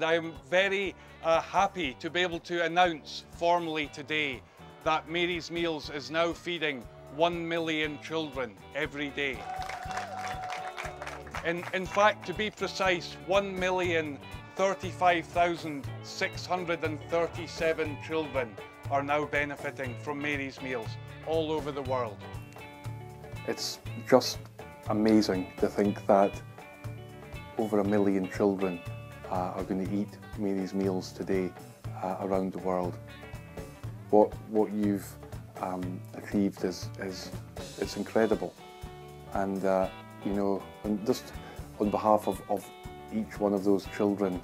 I'm very happy to be able to announce formally today that Mary's Meals is now feeding 1 million children every day. In fact, to be precise, 1,035,637 children are now benefiting from Mary's Meals all over the world. It's just amazing to think that over 1 million children are going to eat Mary's Meals today around the world. What you've achieved is it's incredible, and you know, just on behalf of each one of those children,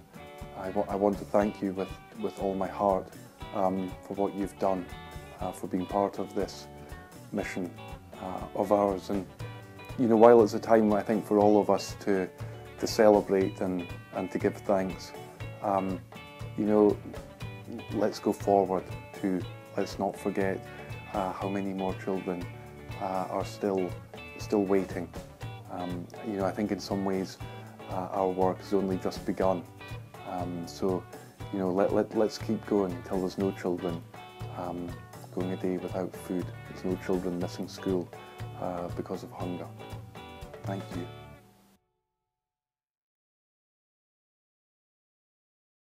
I want to thank you with all my heart for what you've done, for being part of this mission of ours. And you know, while it's a time, I think, for all of us to celebrate and to give thanks, you know, let's go forward to, let's not forget how many more children are still waiting. You know, I think in some ways our work has only just begun. So, you know, let's keep going until there's no children going a day without food. There's no children missing school because of hunger. Thank you.